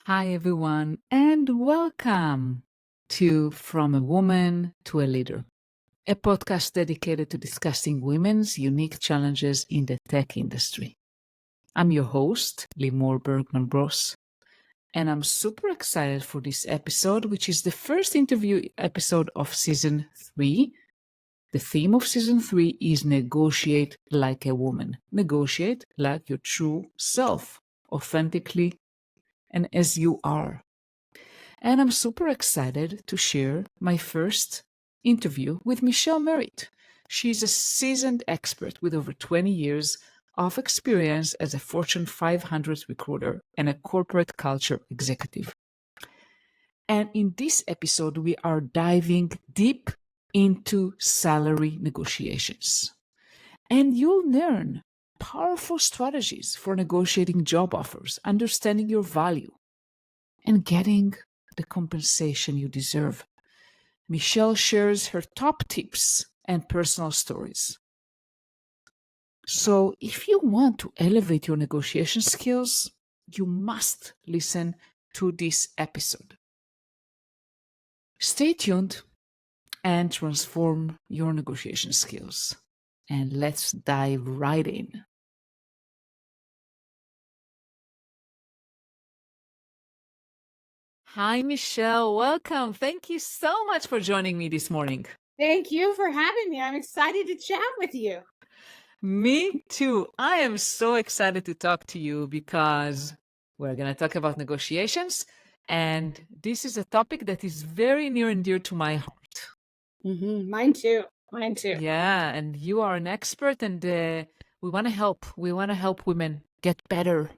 Hi, everyone, and welcome to From a Woman to a Leader, a podcast dedicated to discussing women's unique challenges in the tech industry. I'm your host, Limor Bergman-Bros, and I'm super excited for this episode, which is the first interview episode of Season 3. The theme of Season 3 is Negotiate Like a Woman. Negotiate like your true self, authentically and as you are. And I'm super excited to share my first interview with Michelle Merritt. She's a seasoned expert with over 20 years of experience as a Fortune 500 recruiter and a corporate culture executive. And in this episode, we are diving deep into salary negotiations. And you'll learn powerful strategies for negotiating job offers, understanding your value, and getting the compensation you deserve. Michelle shares her top tips and personal stories. So, if you want to elevate your negotiation skills, you must listen to this episode. Stay tuned and transform your negotiation skills. And let's dive right in. Hi, Michelle. Welcome. Thank you so much for joining me this morning. Thank you for having me. I'm excited to chat with you. Me too. I am so excited to talk to you because we're going to talk about negotiations. And this is a topic that is very near and dear to my heart. Mine too. Mine too. Yeah. And you are an expert, and we want to help. We want to help women get better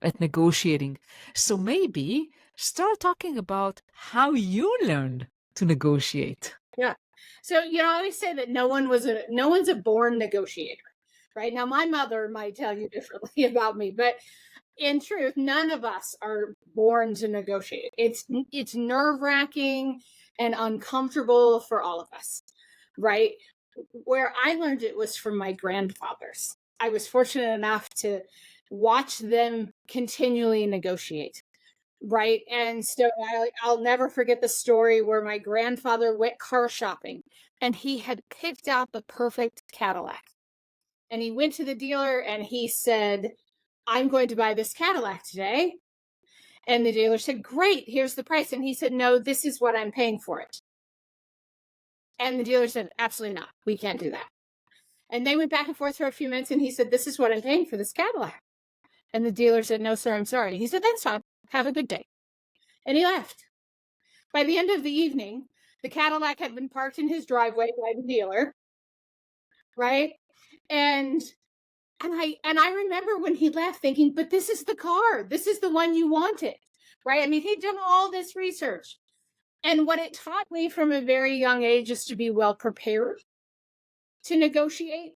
at negotiating. So maybe start talking about how you learned to negotiate. Yeah. So, I always say that no one's a born negotiator, right? Now, my mother might tell you differently about me, but in truth, none of us are born to negotiate. It's nerve-wracking and uncomfortable for all of us, right? Where I learned it was from my grandfathers. I was fortunate enough to watch them continually negotiate. Right. And so I'll never forget the story where my grandfather went car shopping and he had picked out the perfect Cadillac. And he went to the dealer and he said, I'm going to buy this Cadillac today. And the dealer said, great, here's the price. And he said, no, this is what I'm paying for it. And the dealer said, absolutely not. We can't do that. And they went back and forth for a few minutes and he said, this is what I'm paying for this Cadillac. And the dealer said, no, sir, I'm sorry. He said, that's fine. Have a good day. And he left. By the end of the evening, the Cadillac had been parked in his driveway by the dealer, right? And I remember when he left thinking, but this is the car. This is the one you wanted, right? I mean, he'd done all this research. And what it taught me from a very young age is to be well prepared to negotiate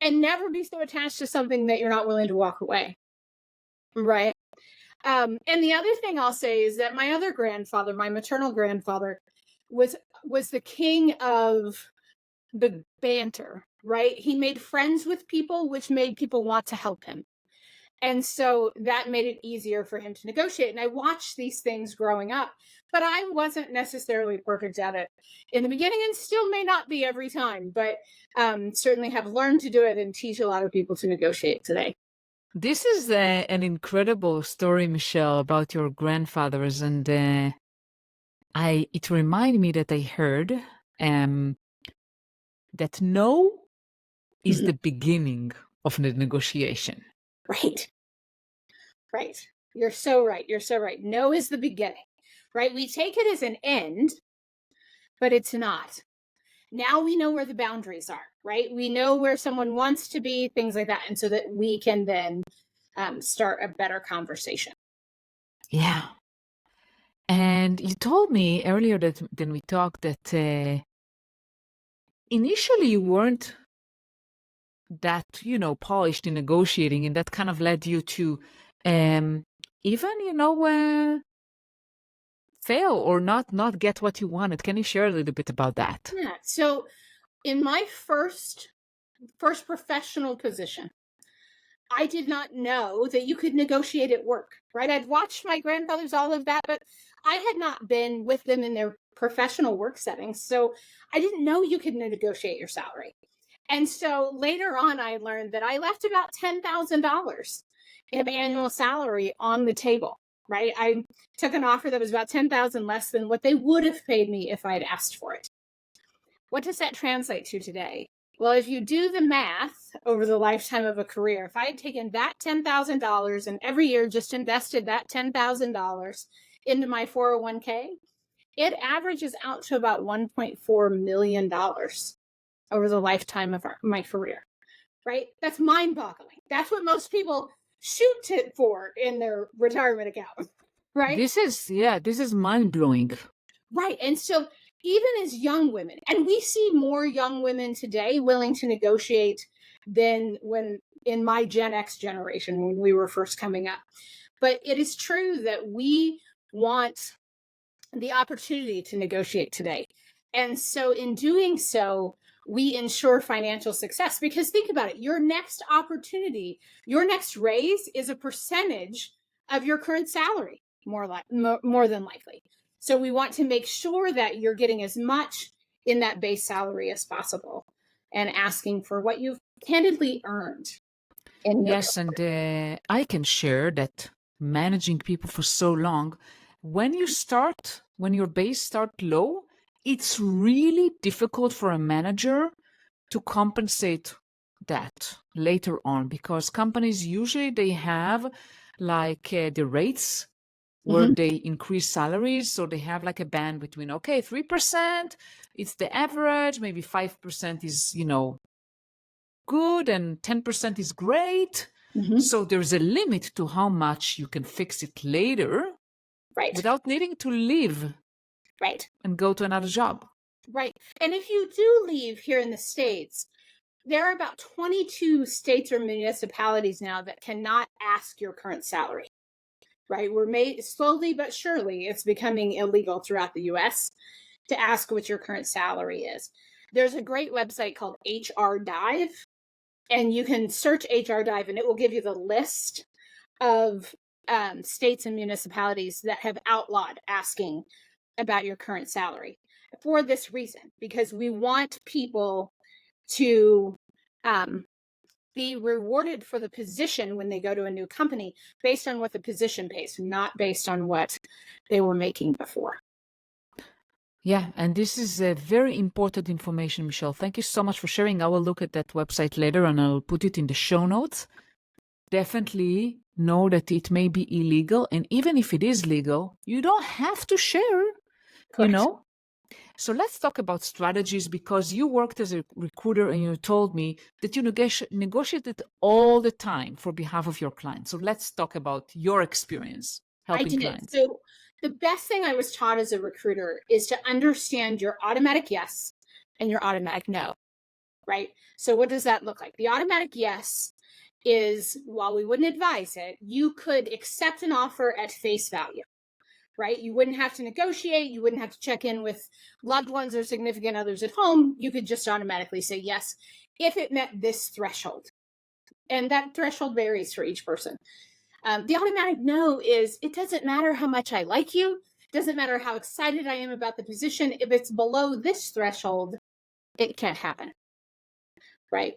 and never be so attached to something that you're not willing to walk away, right? And the other thing I'll say is that my other grandfather, my maternal grandfather, was the king of the banter, right? He made friends with people, which made people want to help him. And so that made it easier for him to negotiate. And I watched these things growing up, but I wasn't necessarily perfect at it in the beginning and still may not be every time, but certainly have learned to do it and teach a lot of people to negotiate today. This is an incredible story, Michelle, about your grandfathers, and it reminded me that I heard that no is the beginning of the negotiation. Right. Right. You're so right. You're so right. No is the beginning, right? We take it as an end, but it's not. Now we know where the boundaries are, right? We know where someone wants to be, things like that. And so that we can then start a better conversation. Yeah. And you told me earlier that when we talked that initially you weren't that, polished in negotiating, and that kind of led you to even, fail or not get what you wanted. Can you share a little bit about that? Yeah. So in my first professional position, I did not know that you could negotiate at work, right? I'd watched my grandfathers, all of that, but I had not been with them in their professional work settings. So I didn't know you could negotiate your salary. And so later on, I learned that I left about $10,000 in annual salary on the table, right? I took an offer that was about 10,000 less than what they would have paid me if I'd asked for it. What does that translate to today? Well, if you do the math over the lifetime of a career, if I had taken that $10,000 and every year just invested that $10,000 into my 401k, it averages out to about $1.4 million over the lifetime of my career, right? That's mind-boggling. That's what most people shoot it for in their retirement account, right? This is mind-blowing. Right. And so even as young women, and we see more young women today willing to negotiate than when in my Gen X generation, when we were first coming up. But it is true that we want the opportunity to negotiate today. And so in doing so, we ensure financial success, because think about it, your next opportunity, your next raise is a percentage of your current salary, more than likely. So we want to make sure that you're getting as much in that base salary as possible and asking for what you've candidly earned. Yes, and I can share that managing people for so long, when your base start low, it's really difficult for a manager to compensate that later on, because companies usually they have like the rates where they increase salaries. So they have like a band between, okay, 3%, it's the average, maybe 5% is, good, and 10% is great. So there's a limit to how much you can fix it later, Right. without needing to leave, right, and go to another job. Right. And if you do leave here in the States, there are about 22 states or municipalities now that cannot ask your current salary, right? We're made slowly but surely, it's becoming illegal throughout the US to ask what your current salary is. There's a great website called HR Dive, and you can search HR Dive and it will give you the list of states and municipalities that have outlawed asking about your current salary for this reason, because we want people to be rewarded for the position when they go to a new company based on what the position pays, not based on what they were making before. Yeah, and this is a very important information, Michelle. Thank you so much for sharing. I will look at that website later and I'll put it in the show notes. Definitely know that it may be illegal. And even if it is legal, you don't have to share, Correct. So let's talk about strategies, because you worked as a recruiter and you told me that you negotiated all the time for behalf of your clients. So let's talk about your experience helping clients. So the best thing I was taught as a recruiter is to understand your automatic yes and your automatic no, right? So what does that look like? The automatic yes is, while we wouldn't advise it, you could accept an offer at face value, right? You wouldn't have to negotiate. You wouldn't have to check in with loved ones or significant others at home. You could just automatically say yes if it met this threshold. And that threshold varies for each person. The automatic no is, it doesn't matter how much I like you. It doesn't matter how excited I am about the position. If it's below this threshold, it can't happen, right?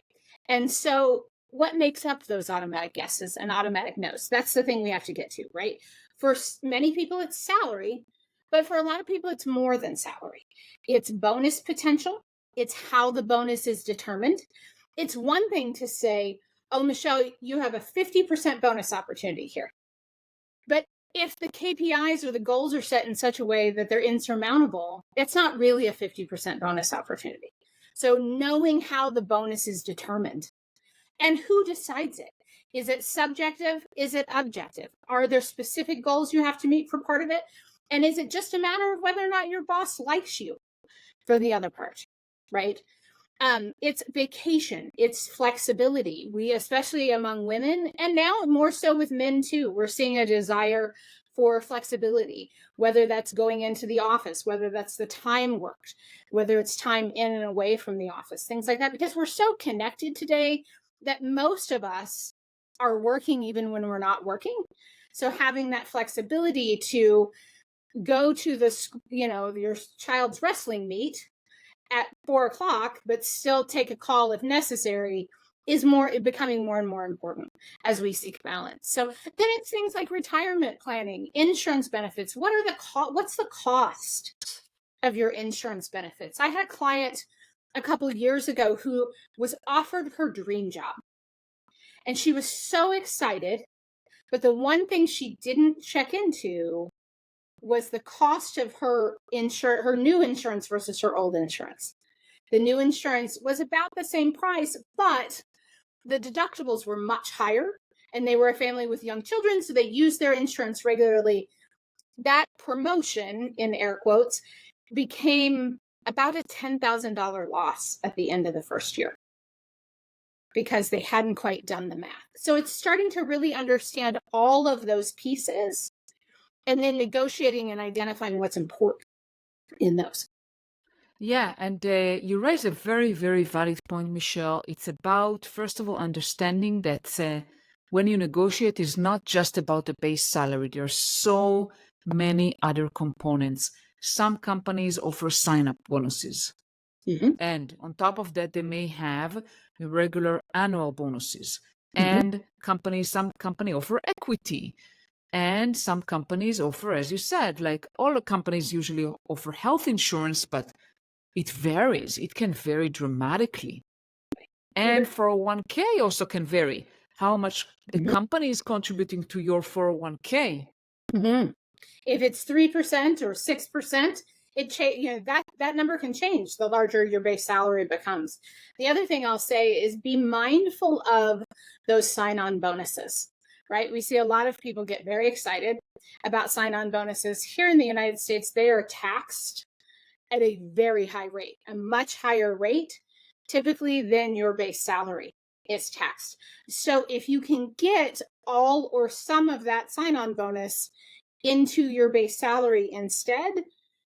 And so what makes up those automatic yeses and automatic nos? That's the thing we have to get to, right? For many people, it's salary, but for a lot of people, it's more than salary. It's bonus potential. It's how the bonus is determined. It's one thing to say, oh, Michelle, you have a 50% bonus opportunity here. But if the KPIs or the goals are set in such a way that they're insurmountable, it's not really a 50% bonus opportunity. So knowing how the bonus is determined and who decides it. Is it subjective? Is it objective? Are there specific goals you have to meet for part of it? And is it just a matter of whether or not your boss likes you for the other part, right? It's vacation, it's flexibility. We, especially among women, and now more so with men too, we're seeing a desire for flexibility, whether that's going into the office, whether that's the time worked, whether it's time in and away from the office, things like that, because we're so connected today that most of us are working even when we're not working. So having that flexibility to go to your child's wrestling meet at 4:00, but still take a call if necessary, is becoming more and more important as we seek balance. So then it's things like retirement planning, insurance benefits. What's the cost of your insurance benefits? I had a client a couple of years ago who was offered her dream job, and she was so excited, but the one thing she didn't check into was the cost of her new insurance versus her old insurance. The new insurance was about the same price, but the deductibles were much higher, and they were a family with young children, so they used their insurance regularly. That promotion, in air quotes, became about a $10,000 loss at the end of the first year because they hadn't quite done the math. So it's starting to really understand all of those pieces and then negotiating and identifying what's important in those. Yeah, and you raise a very, very valid point, Michelle. It's about, first of all, understanding that when you negotiate, it's not just about the base salary. There are so many other components. Some companies offer sign-up bonuses. Mm-hmm. And on top of that, they may have regular annual bonuses. Mm-hmm. And some company offer equity. And some companies offer, as you said, like all the companies usually offer health insurance, but it varies. It can vary dramatically. And 401k also can vary. How much the company is contributing to your 401k. Mm-hmm. If it's 3% or 6%, that number can change the larger your base salary becomes. The other thing I'll say is be mindful of those sign-on bonuses, right? We see a lot of people get very excited about sign-on bonuses. Here in the United States, they are taxed at a very high rate, a much higher rate typically than your base salary is taxed. So if you can get all or some of that sign-on bonus into your base salary instead,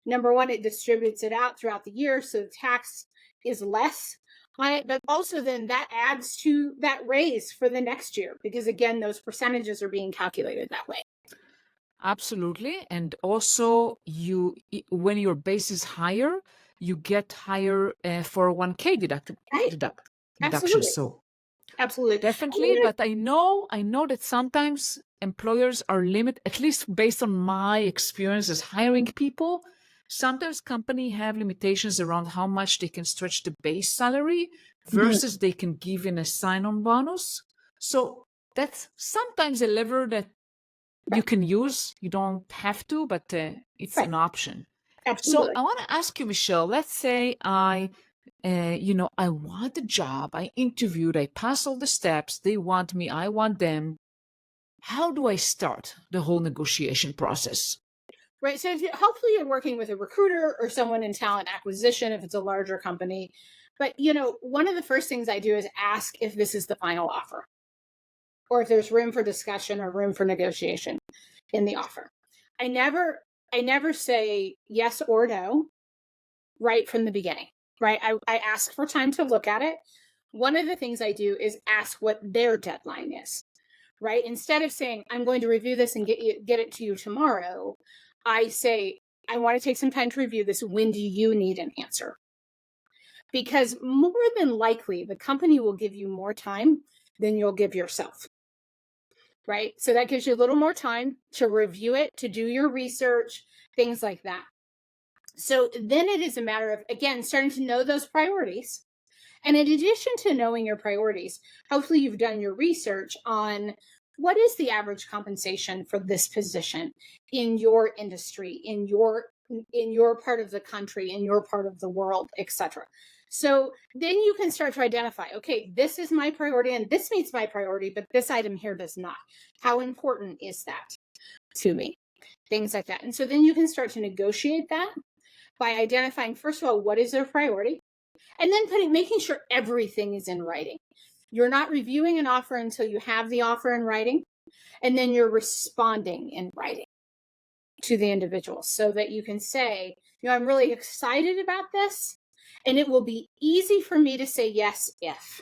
number one, it distributes it out throughout the year, so the tax is less on it, but also then that adds to that raise for the next year because again, those percentages are being calculated that way. Absolutely. And also, when your base is higher, you get higher 401k deduction. Absolutely. So Absolutely. definitely, but I know that sometimes employers are limited, at least based on my experience as hiring people. Sometimes companies have limitations around how much they can stretch the base salary versus they can give in a sign-on bonus. So that's sometimes a lever that you can use. You don't have to, but it's an option. Absolutely. So I want to ask you, Michelle, let's say I want a job, I interviewed, I passed all the steps, they want me, I want them. How do I start the whole negotiation process? Right. So hopefully you're working with a recruiter or someone in talent acquisition if it's a larger company. But, one of the first things I do is ask if this is the final offer or if there's room for discussion or room for negotiation in the offer. I never say yes or no right from the beginning, right? I ask for time to look at it. One of the things I do is ask what their deadline is, right? Instead of saying, I'm going to review this and get it to you tomorrow, I say, I want to take some time to review this. When do you need an answer? Because more than likely, the company will give you more time than you'll give yourself, right? So that gives you a little more time to review it, to do your research, things like that. So then it is a matter of, again, starting to know those priorities. And in addition to knowing your priorities, hopefully you've done your research on what is the average compensation for this position in your industry, in your part of the country, in your part of the world, etc. So then you can start to identify, okay, this is my priority and this meets my priority, but this item here does not. How important is that to me? Things like that. And so then you can start to negotiate that by identifying, first of all, what is their priority? And then making sure everything is in writing. You're not reviewing an offer until you have the offer in writing, and then you're responding in writing to the individual so that you can say, I'm really excited about this, and it will be easy for me to say yes if.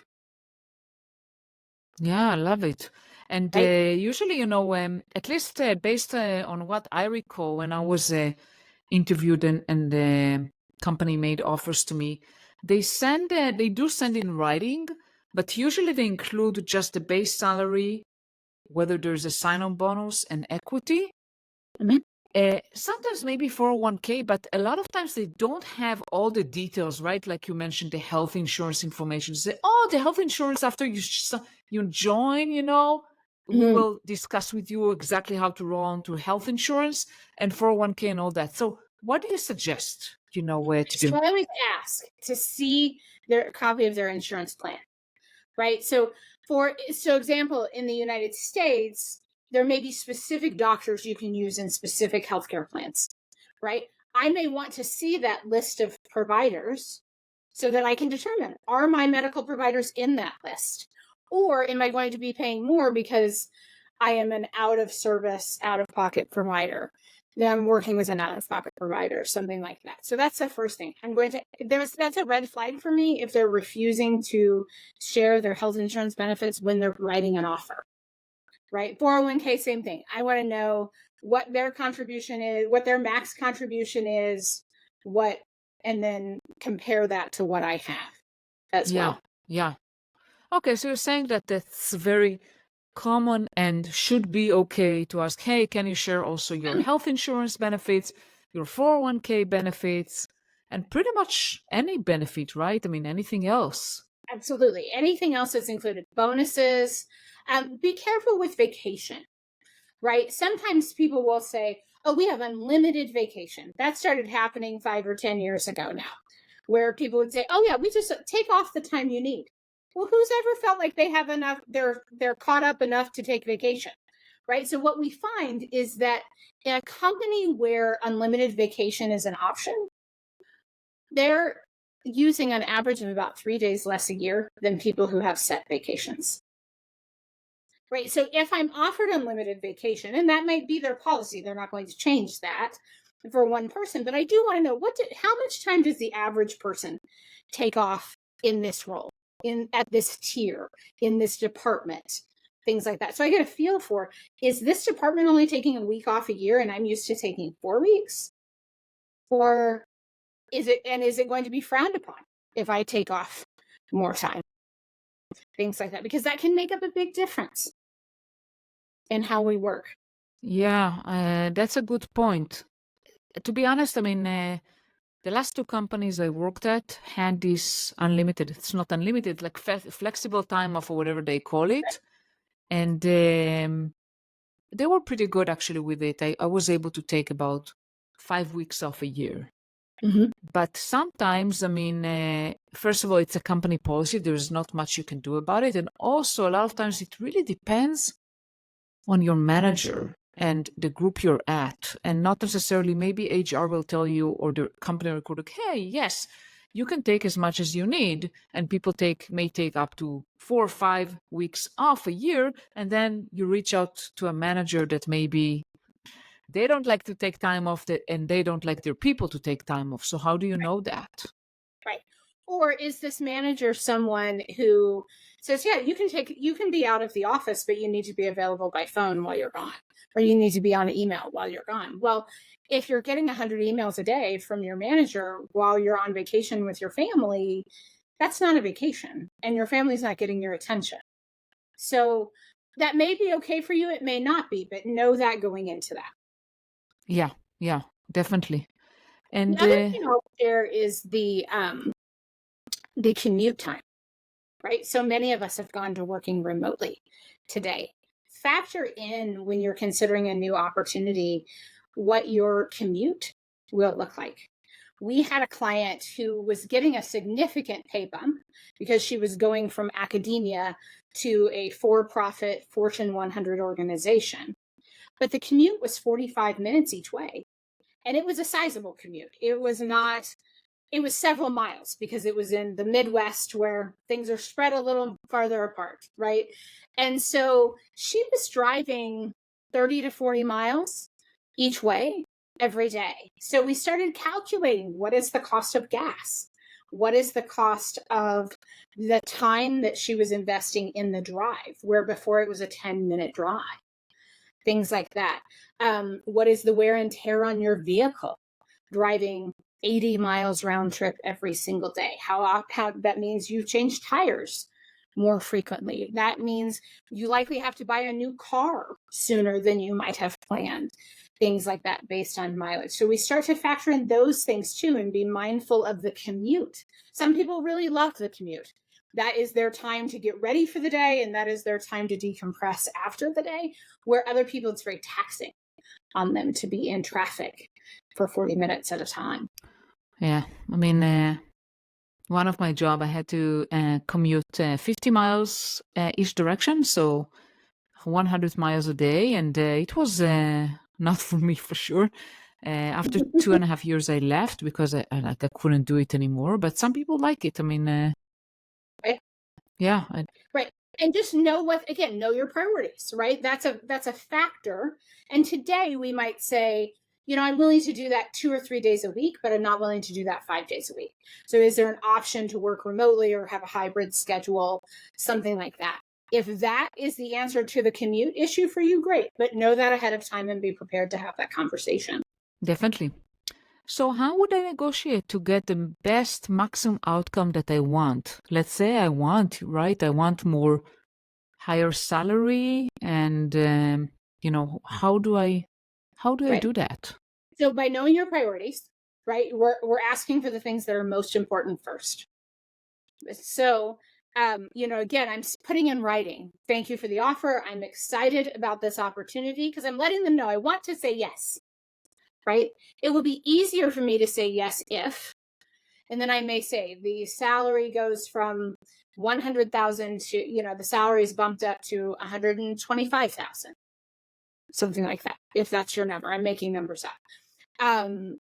Yeah, I love it. And right? usually, at least based on what I recall when I was interviewed and the company made offers to me, they do send in writing, but usually they include just the base salary, whether there's a sign-on bonus and equity. Mhm. Sometimes maybe 401k, but a lot of times they don't have all the details, right? Like you mentioned, the health insurance information. Say, oh, the health insurance after you join, we Mhm. will discuss with you exactly how to roll on to health insurance and 401k and all that. So what do you suggest, where to do? So I always ask to see their copy of their insurance plan, right? So example, in the United States, there may be specific doctors you can use in specific healthcare plans, right? I may want to see that list of providers so that I can determine, are my medical providers in that list? Or am I going to be paying more because I am an out of service, out of pocket provider? Then I'm working with an out of pocket provider, something like that. So that's the first thing. That's a red flag for me if they're refusing to share their health insurance benefits when they're writing an offer, right? 401k, same thing. I want to know what their contribution is, what their max contribution is, and then compare that to what I have as Yeah, well. yeah. Okay, so you're saying that that's very common and should be okay to ask, hey, can you share also your health insurance benefits, your 401k benefits, and pretty much any benefit, right? I mean, anything else. Absolutely. Anything else that's included, bonuses. Be careful with vacation, right? Sometimes people will say, oh, we have unlimited vacation. That started happening 5 or 10 years ago now, where people would say, oh, yeah, we just take off the time you need. Well, who's ever felt like they have enough, they're caught up enough to take vacation, right? So what we find is that in a company where unlimited vacation is an option, they're using an average of about 3 days less a year than people who have set vacations. Right. So if I'm offered unlimited vacation, and that might be their policy, they're not going to change that for one person, but I do want to know how much time does the average person take off in this role, at this tier, in this department, things like that. So I get a feel for, is this department only taking a week off a year and I'm used to taking 4 weeks? Or is it going to be frowned upon if I take off more time? Things like that, because that can make up a big difference in how we work. Yeah, that's a good point. To be honest, I mean, the last two companies I worked at had this unlimited, it's not unlimited, like flexible time off or whatever they call it. And they were pretty good actually with it. I was able to take about 5 weeks off a year. Mm-hmm. But sometimes, I mean, first of all, it's a company policy. There's not much you can do about it. And also, a lot of times, it really depends on your manager and the group you're at. And not necessarily, maybe HR will tell you or the company recruiter, hey, yes, you can take as much as you need. And people may take up to 4 or 5 weeks off a year. And then you reach out to a manager that maybe they don't like to take time off and they don't like their people to take time off. So how do you know that? Right. Or is this manager someone who says, yeah, you can be out of the office, but you need to be available by phone while you're gone, or you need to be on email while you're gone? Well, if you're getting 100 emails a day from your manager while you're on vacation with your family, that's not a vacation, and your family's not getting your attention. So that may be okay for you. It may not be, but know that going into that. Yeah, definitely. And The other thing I'll share is the commute time. Right? So many of us have gone to working remotely today. Factor in, when you're considering a new opportunity, what your commute will look like. We had a client who was getting a significant pay bump because she was going from academia to a for-profit Fortune 100 organization. But the commute was 45 minutes each way. And it was a sizable commute. It was several miles because it was in the Midwest where things are spread a little farther apart, right? And so she was driving 30 to 40 miles each way every day. So we started calculating, what is the cost of gas? What is the cost of the time that she was investing in the drive, where before it was a 10-minute drive? Things like that. What is the wear and tear on your vehicle? Driving 80 miles round trip every single day. How that means you change tires more frequently. That means you likely have to buy a new car sooner than you might have planned. Things like that based on mileage. So we start to factor in those things too and be mindful of the commute. Some people really love the commute. That is their time to get ready for the day, and that is their time to decompress after the day, where other people, it's very taxing on them to be in traffic for 40 minutes at a time. Yeah, I mean, one of my job, I had to commute 50 miles each direction, so 100 miles a day, and it was not for me for sure. After 2.5 years, I left because I couldn't do it anymore. But some people like it. I mean, Right. yeah, Right. And just know know your priorities, right? That's a factor. And today we might say, I'm willing to do that 2 or 3 days a week, but I'm not willing to do that 5 days a week. So is there an option to work remotely or have a hybrid schedule, something like that? If that is the answer to the commute issue for you, great. But know that ahead of time and be prepared to have that conversation. definitely. So how would I negotiate to get the best maximum outcome that I want? Let's say I want more higher salary, and how do I Right. do that? So by knowing your priorities, right, we're asking for the things that are most important first. So, again, I'm putting in writing. Thank you for the offer. I'm excited about this opportunity because I'm letting them know I want to say yes, right? It will be easier for me to say yes if, and then I may say the salary goes from 100,000 to, the salary is bumped up to 125,000, something like that. If that's your number, I'm making numbers up. And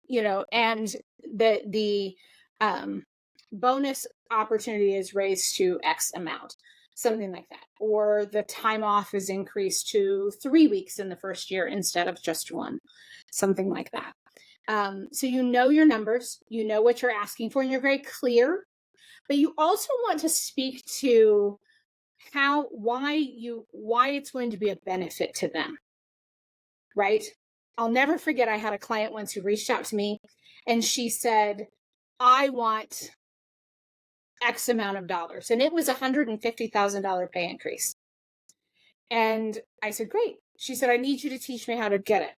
the bonus opportunity is raised to X amount, something like that. Or the time off is increased to 3 weeks in the first year instead of just 1, something like that. So you know your numbers, you know what you're asking for, and you're very clear, but you also want to speak to why it's going to be a benefit to them, right? I'll never forget, I had a client once who reached out to me and she said, I want X amount of dollars. And it was $150,000 pay increase. And I said, great. She said, I need you to teach me how to get it.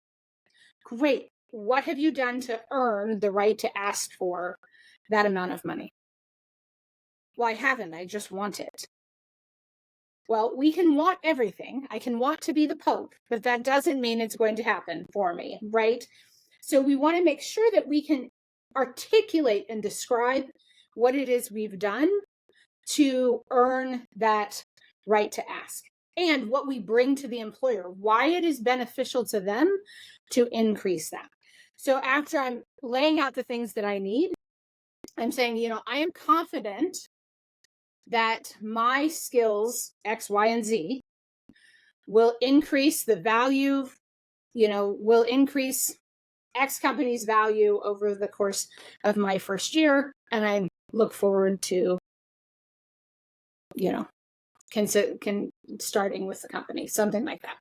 Great. What have you done to earn the right to ask for that amount of money? Well, I haven't. I just want it. Well, we can want everything. I can want to be the Pope, but that doesn't mean it's going to happen for me, right? So we want to make sure that we can articulate and describe what it is we've done to earn that right to ask, and what we bring to the employer, why it is beneficial to them to increase that. So after I'm laying out the things that I need, I'm saying, I am confident that my skills, X, Y, and Z, will increase the value, will increase X company's value over the course of my first year. And I look forward to, starting with the company, something like that.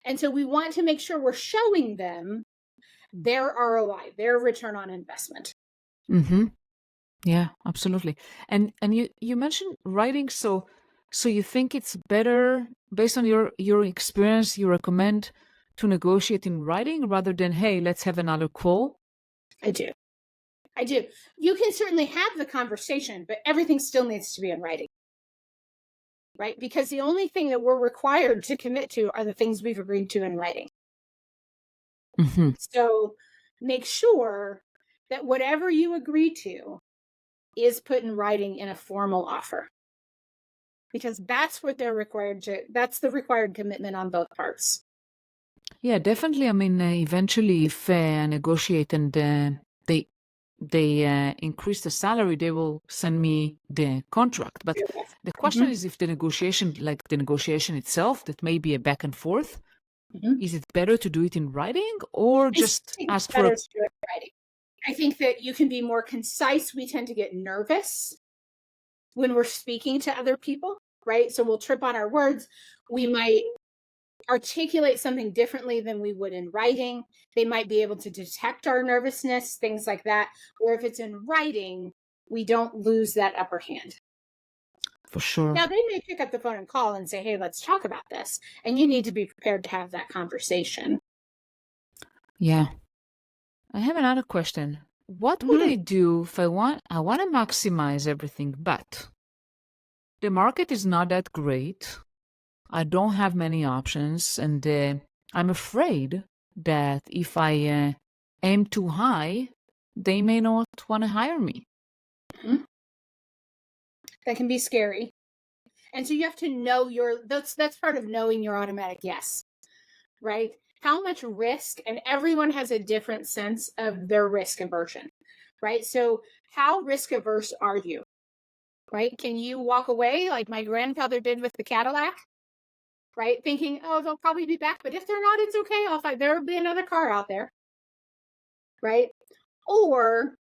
And so we want to make sure we're showing them their ROI, their return on investment. Mm-hmm. Yeah, absolutely. And you mentioned writing, so you think it's better based on your experience, you recommend to negotiate in writing rather than, hey, let's have another call? I do. You can certainly have the conversation, but everything still needs to be in writing, right? Because the only thing that we're required to commit to are the things we've agreed to in writing. Mm-hmm. So make sure that whatever you agree to is put in writing in a formal offer, because that's what they're required to, that's the required commitment on both parts. Yeah, definitely. I mean, eventually, if I negotiate and they increase the salary, they will send me the contract. But the question is, if the negotiation itself, that may be a back and forth, is it better to do it in writing or just ask for? Better to do it in writing. I think that you can be more concise. We tend to get nervous when we're speaking to other people, right? So we'll trip on our words. We might articulate something differently than we would in writing. They might be able to detect our nervousness, things like that. Or if it's in writing, we don't lose that upper hand. For sure. Now, they may pick up the phone and call and say, hey, let's talk about this. And you need to be prepared to have that conversation. Yeah. I have another question. What would I do if I want to maximize everything, but the market is not that great. I don't have many options, and I'm afraid that if I aim too high, they may not want to hire me. That can be scary. And so you have to know that's part of knowing your automatic yes, right? How much risk, and everyone has a different sense of their risk aversion, right? So how risk averse are you, right? Can you walk away like my grandfather did with the Cadillac, right? Thinking, oh, they'll probably be back, but if they're not, it's okay. I'll find there'll be another car out there, right? Or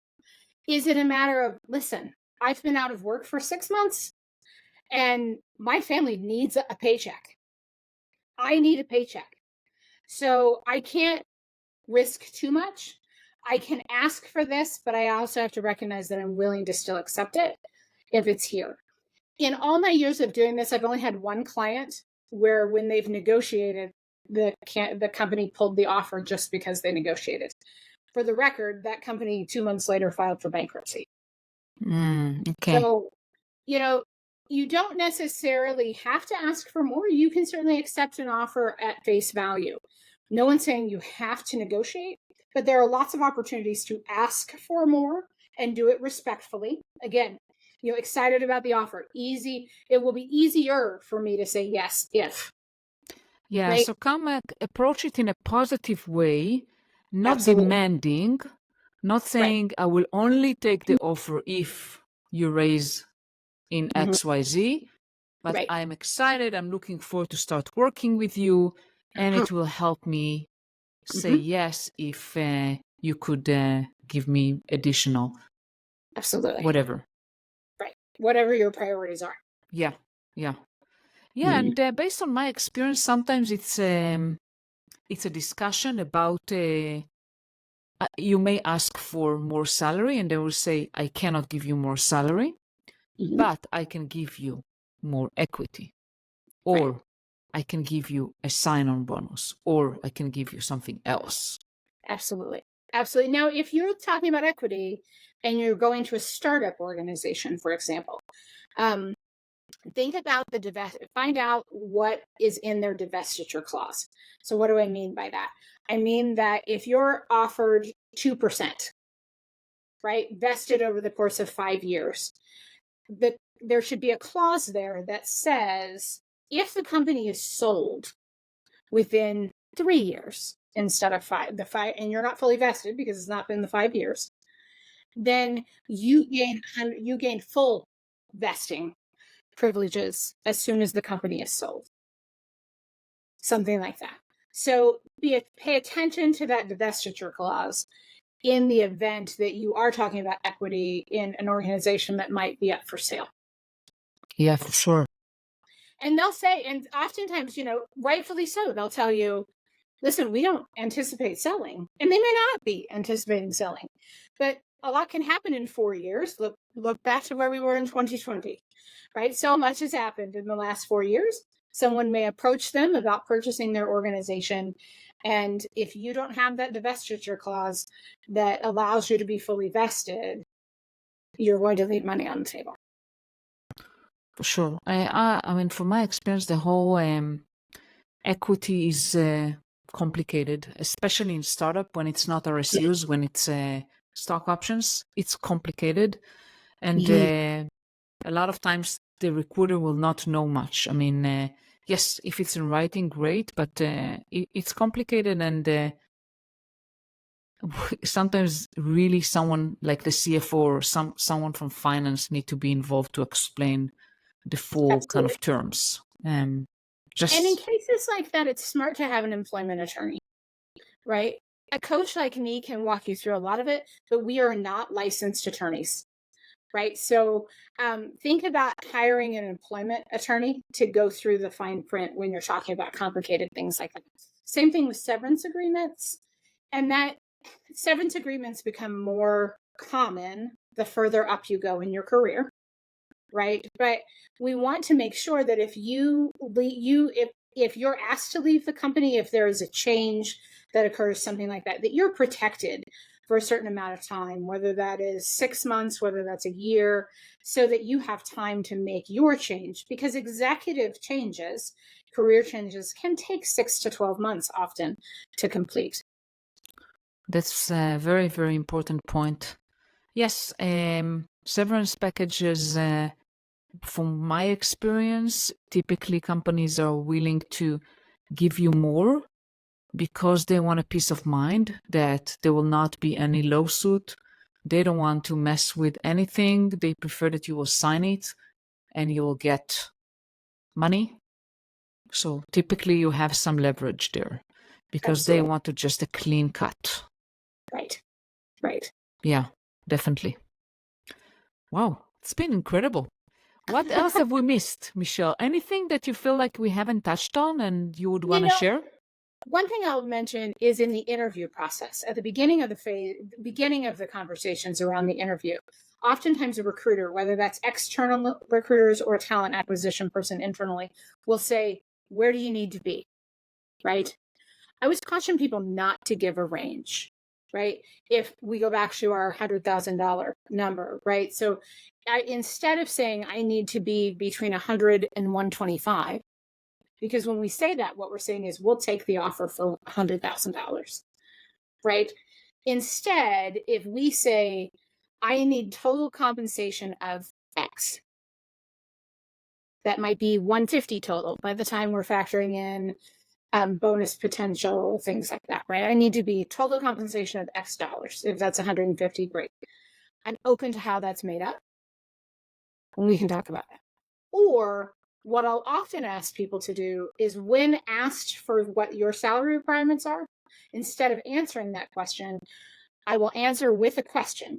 is it a matter of, listen, I've been out of work for 6 months and my family needs a paycheck. I need a paycheck. So I can't risk too much. I can ask for this, but I also have to recognize that I'm willing to still accept it if it's here. In all my years of doing this, I've only had one client where when they've negotiated, the company pulled the offer just because they negotiated. For the record, that company 2 months later filed for bankruptcy. Okay. So, you don't necessarily have to ask for more. You can certainly accept an offer at face value. No one's saying you have to negotiate, but there are lots of opportunities to ask for more and do it respectfully. Again, excited about the offer. Easy. It will be easier for me to say yes if. Yeah, right? so approach it in a positive way, not Absolutely. demanding, not saying I will only take the offer if you raise in XYZ, but Right. I'm excited. I'm looking forward to start working with you, and it will help me say yes if you could give me additional. Absolutely. Whatever. Right. Whatever your priorities are. Yeah. And based on my experience, sometimes it's a discussion about you may ask for more salary, and they will say, I cannot give you more salary, but I can give you more equity, or I can give you a sign-on bonus, or I can give you something else. Absolutely. Now, if you're talking about equity and you're going to a startup organization, for example, think about find out what is in their divestiture clause. So what do I mean by that? I mean that if you're offered 2%, right, vested over the course of 5 years, there should be a clause there that says if the company is sold within 3 years instead of 5, and you're not fully vested because it's not been the 5 years, then you gain full vesting privileges as soon as the company is sold. Something like that. So pay attention to that divestiture clause in the event that you are talking about equity in an organization that might be up for sale. Yeah, for sure. And they'll say, and oftentimes, rightfully so, they'll tell you, listen, we don't anticipate selling. And they may not be anticipating selling, but a lot can happen in 4 years. Look back to where we were in 2020, right? So much has happened in the last 4 years. Someone may approach them about purchasing their organization. And if you don't have that divestiture clause that allows you to be fully vested, you're going to leave money on the table. For sure. I mean, from my experience, the whole equity is complicated, especially in startup when it's not RSUs, when it's stock options. It's complicated, and a lot of times the recruiter will not know much. I mean, yes, if it's in writing, great, but it's complicated, and sometimes really someone like the CFO or someone from finance need to be involved to explain the full kind of terms. And in cases like that, it's smart to have an employment attorney, right? a coach like me can walk you through a lot of it, but we are not licensed attorneys, right? So think about hiring an employment attorney to go through the fine print when you're talking about complicated things like that. Same thing with severance agreements. And that severance agreements become more common the further up you go in your career, right? But we want to make sure that if you're asked to leave the company, if there is a change that occurs, something like that, that you're protected for a certain amount of time, whether that is 6 months, whether that's a year, so that you have time to make your change, because executive changes, career changes can take 6 to 12 months often to complete. That's a very, very important point. Yes, severance packages, from my experience, typically companies are willing to give you more because they want a peace of mind that there will not be any lawsuit. They don't want to mess with anything. They prefer that you will sign it and you will get money. So typically you have some leverage there because Absolutely. they want to just a clean cut. Right. Yeah, definitely. Wow, it's been incredible. What else have we missed, Michelle? Anything that you feel like we haven't touched on and you would want to share? One thing I'll mention is in the interview process, at the beginning of the conversations around the interview, oftentimes a recruiter, whether that's external recruiters or a talent acquisition person internally, will say, where do you need to be, right? I always caution people not to give a range, right? If we go back to our $100,000 number, right? So instead of saying I need to be between 100 and 125, because when we say that, what we're saying is we'll take the offer for $100,000, right? Instead, if we say, I need total compensation of X, that might be 150 total by the time we're factoring in bonus potential, things like that, right? I need to be total compensation of X dollars. If that's 150, great. I'm open to how that's made up. And we can talk about that. Or what I'll often ask people to do is, when asked for what your salary requirements are, instead of answering that question, I will answer with a question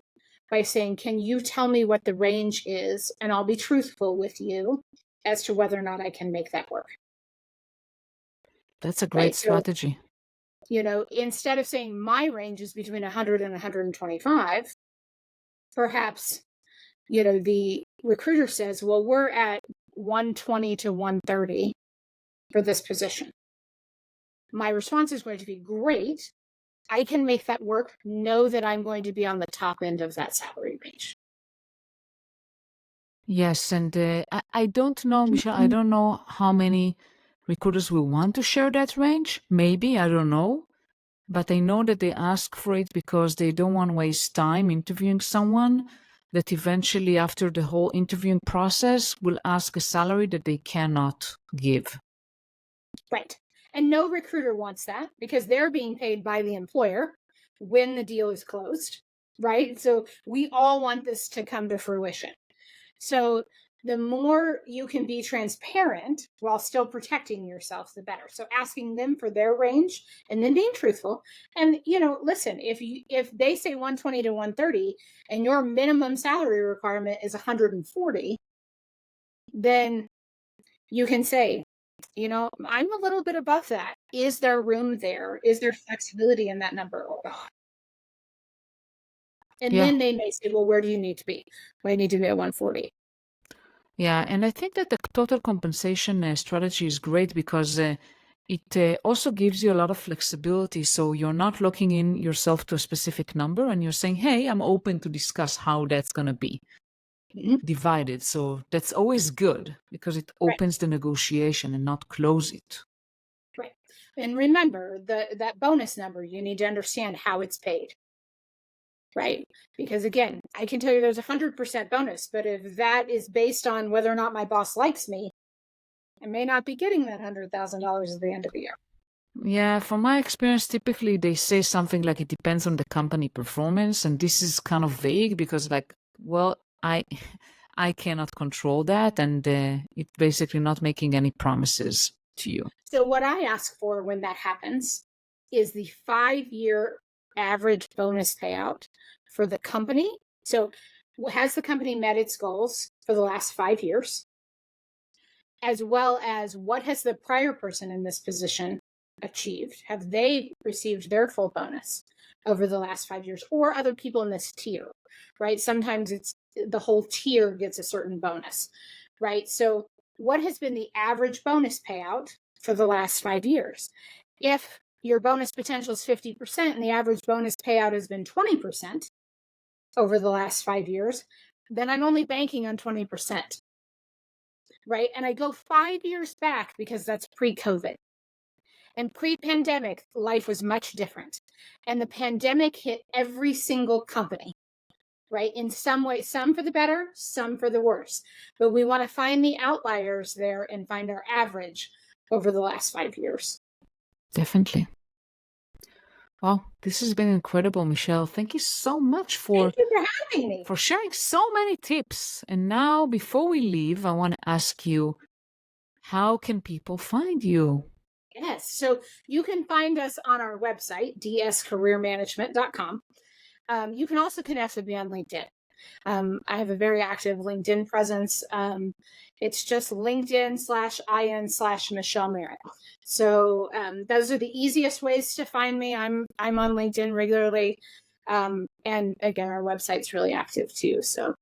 by saying, can you tell me what the range is? And I'll be truthful with you as to whether or not I can make that work. That's a great strategy. So, instead of saying my range is between 100 and 125, perhaps, the recruiter says, well, we're at 120 to 130 for this position. My response is going to be, great. I can make that work. Know that I'm going to be on the top end of that salary range. Yes, and I don't know, Michelle, I don't know how many recruiters will want to share that range. Maybe, I don't know. But I know that they ask for it because they don't want to waste time interviewing someone that eventually, after the whole interviewing process, will ask a salary that they cannot give. Right. And no recruiter wants that because they're being paid by the employer when the deal is closed, right? So we all want this to come to fruition. So the more you can be transparent while still protecting yourself, the better. So asking them for their range and then being truthful. And, listen, if they say 120 to 130 and your minimum salary requirement is 140, then you can say, I'm a little bit above that. Is there room there? Is there flexibility in that number or not? And then they may say, well, where do you need to be? Well, I need to be at 140. Yeah, and I think that the total compensation strategy is great because it also gives you a lot of flexibility. So you're not locking in yourself to a specific number and you're saying, hey, I'm open to discuss how that's going to be divided. So that's always good because it opens the negotiation and not close it. Right. And remember, that bonus number, you need to understand how it's paid. Right? Because again, I can tell you there's 100% bonus, but if that is based on whether or not my boss likes me, I may not be getting that $100,000 at the end of the year. Yeah, from my experience, typically they say something like it depends on the company performance. And this is kind of vague because I cannot control that. And it's basically not making any promises to you. So what I ask for when that happens is the 5-year average bonus payout for the company. So has the company met its goals for the last 5 years? As well as what has the prior person in this position achieved? Have they received their full bonus over the last 5 years, or other people in this tier, right? Sometimes it's the whole tier gets a certain bonus, right? So what has been the average bonus payout for the last 5 years? If your bonus potential is 50% and the average bonus payout has been 20% over the last 5 years, then I'm only banking on 20%. Right. And I go 5 years back because that's pre-COVID. And pre-pandemic, life was much different. And the pandemic hit every single company, right? In some way, some for the better, some for the worse. But we want to find the outliers there and find our average over the last 5 years. Definitely. Wow, this has been incredible, Michelle. Thank you so much for having me. For sharing so many tips. And now, before we leave, I want to ask you, how can people find you? Yes, so you can find us on our website, dscareermanagement.com. You can also connect with me on LinkedIn. I have a very active LinkedIn presence. It's just LinkedIn/IN/Michelle Merritt. So those are the easiest ways to find me. I'm on LinkedIn regularly. And again, our website's really active too. So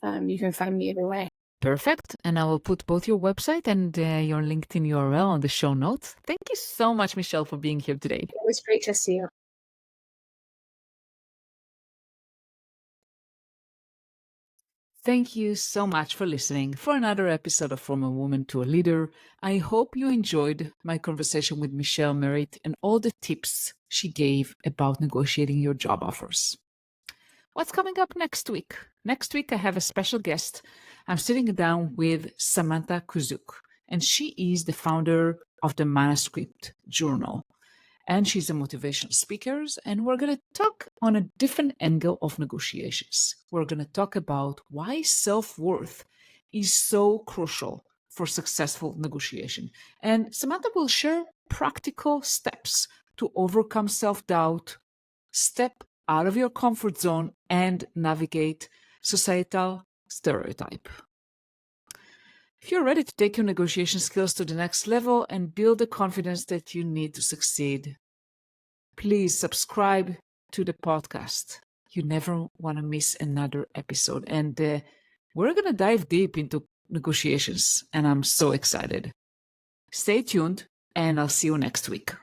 you can find me either way. Perfect. And I will put both your website and your LinkedIn URL on the show notes. Thank you so much, Michelle, for being here today. It was great to see you. Thank you so much for listening for another episode of From a Woman to a Leader. I hope you enjoyed my conversation with Michelle Merritt and all the tips she gave about negotiating your job offers. What's coming up next week? Next week, I have a special guest. I'm sitting down with Samantha Kuzuk, and she is the founder of the Manuscript Journal. And she's a motivational speaker, and we're going to talk on a different angle of negotiations. We're going to talk about why self-worth is so crucial for successful negotiation. And Samantha will share practical steps to overcome self-doubt, step out of your comfort zone, and navigate societal stereotype. If you're ready to take your negotiation skills to the next level and build the confidence that you need to succeed, please subscribe to the podcast. You never want to miss another episode. And we're going to dive deep into negotiations, and I'm so excited. Stay tuned, and I'll see you next week.